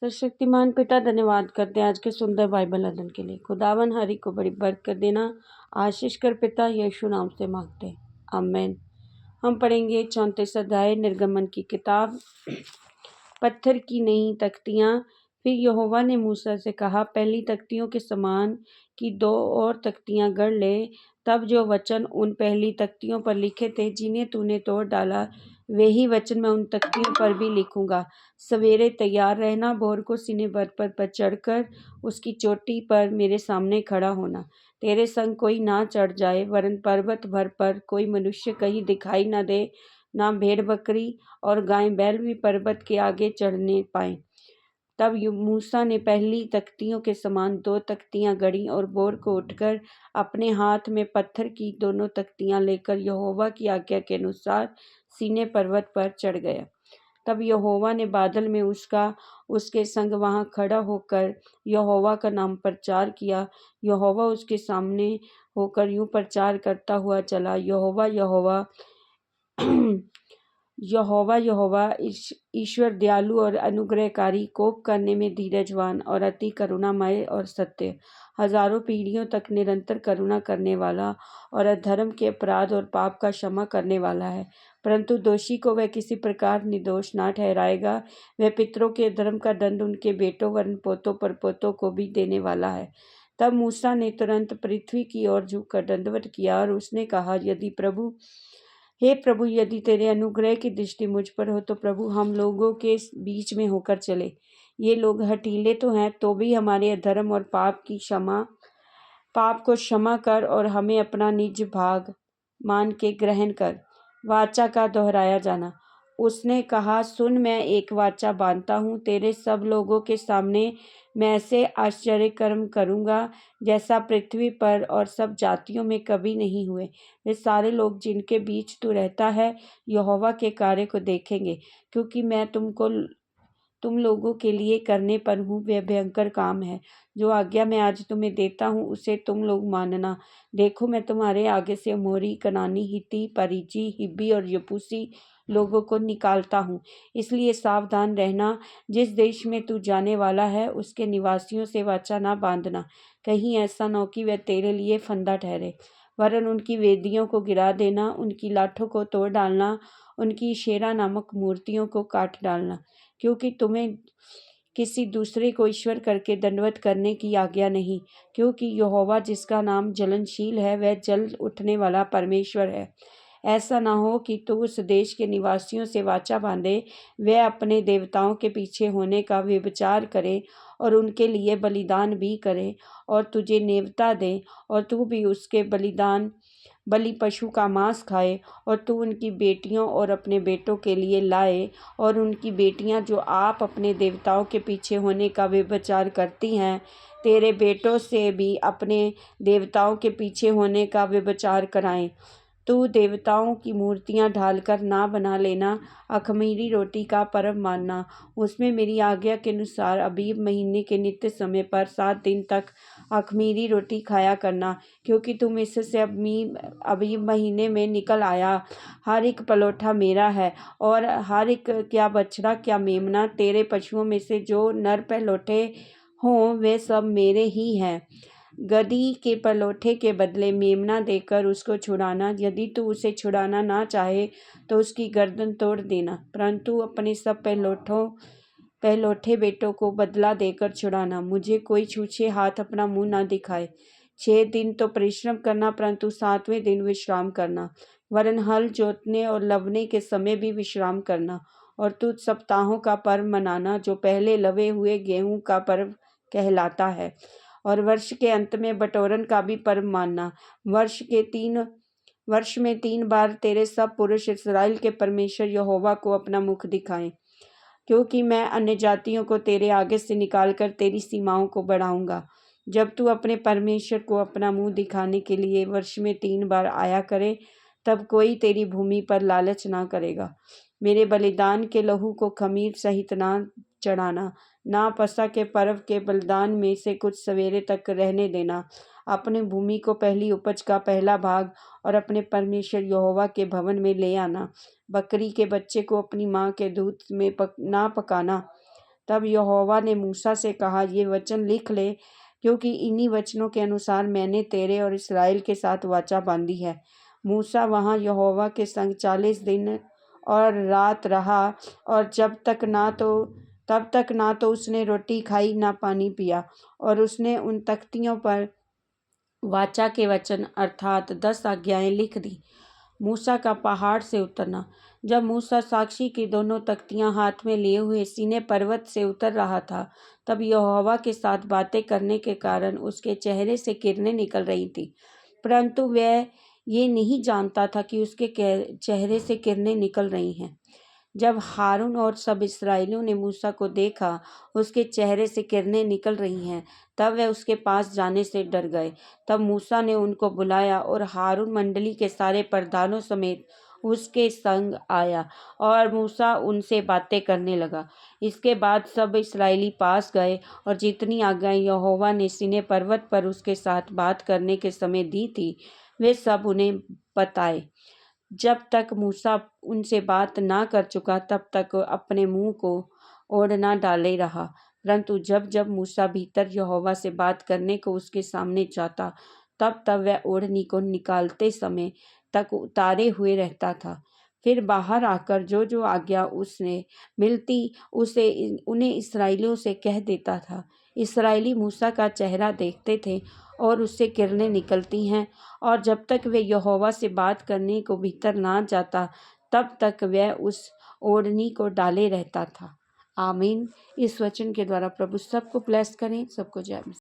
सर्वशक्तिमान पिता धन्यवाद करते हैं आज के सुंदर बाइबल अध्ययन के लिए। खुदावन हरि को बड़ी बरकत देना आशीष कर पिता यीशु नाम से मांगते हैं, आमीन। हम पढ़ेंगे 34 अध्याय निर्गमन की किताब। पत्थर की नई तख्तियाँ। फिर यहोवा ने मूसा से कहा, पहली तख्तियों के समान की 2 और तख्तियाँ गढ़ ले। तब जो वचन उन पहली तख्तियों पर लिखे थे जिन्हें तूने तोड़ डाला, वे ही वचन मैं उन तख्तियों पर भी लिखूंगा। सवेरे तैयार रहना, भोर को सीने पर्वत पर चढ़कर उसकी चोटी पर मेरे सामने खड़ा होना। तेरे संग कोई ना चढ़ जाए, वरन पर्वत भर पर कोई मनुष्य कहीं दिखाई न दे, ना भेड़ बकरी और गाय बैल भी पर्वत के आगे चढ़ने पाए। तब मूसा ने पहली तख्तियों के समान 2 तख्तियां गढ़ी और भोर को उठकर अपने हाथ में पत्थर की दोनों तख्तियां लेकर यहोवा की आज्ञा के अनुसार सीने पर्वत पर चढ़ गया। तब यहोवा ने बादल में उसके संग वहां खड़ा होकर यहोवा का नाम प्रचार किया। यहोवा उसके सामने होकर यूं प्रचार करता हुआ चला, यहोवा यहोवा यहोवा यहोवा ईश्वर दयालु और अनुग्रहकारी, कोप करने में धीरजवान और अति करुणामय और सत्य, हजारों पीढ़ियों तक निरंतर करुणा करने वाला और अधर्म के अपराध और पाप का क्षमा करने वाला है। परंतु दोषी को वह किसी प्रकार निर्दोष ना ठहराएगा। वह पितरों के धर्म का दंड उनके बेटों वरन पोतों पर पोतों को भी देने वाला है। तब मूसा ने तुरंत पृथ्वी की ओर झुककर दंडवत किया और उसने कहा, हे प्रभु, यदि तेरे अनुग्रह की दृष्टि मुझ पर हो तो प्रभु हम लोगों के बीच में होकर चले। ये लोग हठीले तो हैं, तो भी हमारे अधर्म और पाप को क्षमा कर और हमें अपना निज भाग मान के ग्रहण कर। वाचा का दोहराया जाना। उसने कहा, सुन, मैं एक वाचा बांधता हूँ, तेरे सब लोगों के सामने मैं ऐसे आश्चर्य कर्म करूँगा जैसा पृथ्वी पर और सब जातियों में कभी नहीं हुए। वे सारे लोग जिनके बीच तू रहता है यहोवा के कार्य को देखेंगे, क्योंकि मैं तुम लोगों के लिए करने पर हूँ। वह भयंकर काम है जो आज्ञा मैं आज तुम्हें देता हूँ, उसे तुम लोग मानना। देखो, मैं तुम्हारे आगे से अमोरी, कनानी, हित्ती, परिज्जी, हिब्बी और यबूसी लोगों को निकालता हूँ। इसलिए सावधान रहना, जिस देश में तू जाने वाला है उसके निवासियों से वाचा ना बांधना। कहीं ऐसा न हो कि वह तेरे लिए फंदा ठहरे, वरन उनकी वेदियों को गिरा देना, उनकी लाठों को तोड़ डालना, उनकी शेरा नामक मूर्तियों को काट डालना, क्योंकि तुम्हें किसी दूसरे को ईश्वर करके दंडवत करने की आज्ञा नहीं, क्योंकि यहोवा जिसका नाम जलनशील है वह जल उठने वाला परमेश्वर है। ऐसा ना हो कि तू उस देश के निवासियों से वाचा बांधे, वह अपने देवताओं के पीछे होने का व्यभिचार करे और उनके लिए बलिदान भी करे और तुझे नेवता दे, और तू भी उसके बलि पशु का मांस खाए, और तू उनकी बेटियों और अपने बेटों के लिए लाए, और उनकी बेटियां जो आप अपने देवताओं के पीछे होने का व्यभिचार करती हैं, तेरे बेटों से भी अपने देवताओं के पीछे होने का व्यभिचार कराएं। तू देवताओं की मूर्तियां ढालकर ना बना लेना। अख़मीरी रोटी का पर्व मानना, उसमें मेरी आज्ञा के अनुसार अबीब महीने के नित्य समय पर 7 दिन तक अख़मीरी रोटी खाया करना, क्योंकि तू मिस्र से अबीब महीने में निकल आया। हर एक पलौठा मेरा है, और हर एक क्या बछड़ा क्या मेमना तेरे पशुओं में से जो नर पलौठे हों वे सब मेरे ही हैं। गदही के पलौठे के बदले मेमना देकर उसको छुड़ाना। यदि तू उसे छुड़ाना ना चाहे तो उसकी गर्दन तोड़ देना, परंतु अपने सब पहलौठे बेटों को बदला देकर छुड़ाना। मुझे कोई छूछे हाथ अपना मुंह ना दिखाए। 6 दिन तो परिश्रम करना, परंतु 7वें दिन विश्राम करना, वरन हल जोतने और लवने के समय भी विश्राम करना। और तू सप्ताहों का पर्व मनाना, जो पहले लवे हुए गेहूं का पर्व कहलाता है। और वर्ष के अंत में बटोरन का भी पर्व मानना। वर्ष में 3 बार तेरे सब पुरुष इस्राएल के परमेश्वर यहोवा को अपना मुख दिखाएं, क्योंकि मैं अन्य जातियों को तेरे आगे से निकालकर तेरी सीमाओं को बढ़ाऊंगा। जब तू अपने परमेश्वर को अपना मुंह दिखाने के लिए वर्ष में 3 बार आया करे, तब कोई तेरी भूमि पर लालच ना करेगा। मेरे बलिदान के लहू को खमीर सहित ना चढ़ाना, ना पसह के पर्व के बलिदान में से कुछ सवेरे तक रहने देना। अपने भूमि को पहली उपज का पहला भाग और अपने परमेश्वर यहोवा के भवन में ले आना। बकरी के बच्चे को अपनी माँ के दूध में ना पकाना। तब यहोवा ने मूसा से कहा, ये वचन लिख ले, क्योंकि इन्हीं वचनों के अनुसार मैंने तेरे और इस्राएल के साथ वाचा बांधी है। मूसा वहाँ यहोवा के संग 40 दिन और रात रहा, और तब तक ना तो उसने रोटी खाई ना पानी पिया। और उसने उन तख्तियों पर वाचा के वचन अर्थात 10 आज्ञाएं लिख दी। मूसा का पहाड़ से उतरना। जब मूसा साक्षी की दोनों तख्तियां हाथ में लिए हुए सीने पर्वत से उतर रहा था, तब यहोवा के साथ बातें करने के कारण उसके चेहरे से किरणें निकल रही थी, परंतु वह ये नहीं जानता था कि उसके चेहरे से किरणें निकल रही हैं। जब हारून और सब इस्राएलियों ने मूसा को देखा, उसके चेहरे से किरणें निकल रही हैं, तब वे उसके पास जाने से डर गए। तब मूसा ने उनको बुलाया और हारून मंडली के सारे प्रधानों समेत उसके संग आया, और मूसा उनसे बातें करने लगा। इसके बाद सब इस्राएली पास गए, और जितनी आज्ञाएं यहोवा ने सीनै पर्वत पर उसके साथ बात करने के समय दी थी, वे सब उन्हें बताए। जब तक मूसा उनसे बात ना कर चुका, तब तक अपने मुंह को ओढ़ ना डाले रहा। परंतु जब जब मूसा भीतर यहोवा से बात करने को उसके सामने जाता, तब तब वह ओढ़नी को निकालते समय तक उतारे हुए रहता था। फिर बाहर आकर जो जो आज्ञा उसने मिलती उसे उन्हें इस्राएलियों से कह देता था। इस्राएली मूसा का चेहरा देखते थे और उससे किरणें निकलती हैं, और जब तक वे यहोवा से बात करने को भीतर ना जाता, तब तक वह उस ओढ़नी को डाले रहता था। आमीन। इस वचन के द्वारा प्रभु सबको ब्लेस करें। सबको जय मसीह।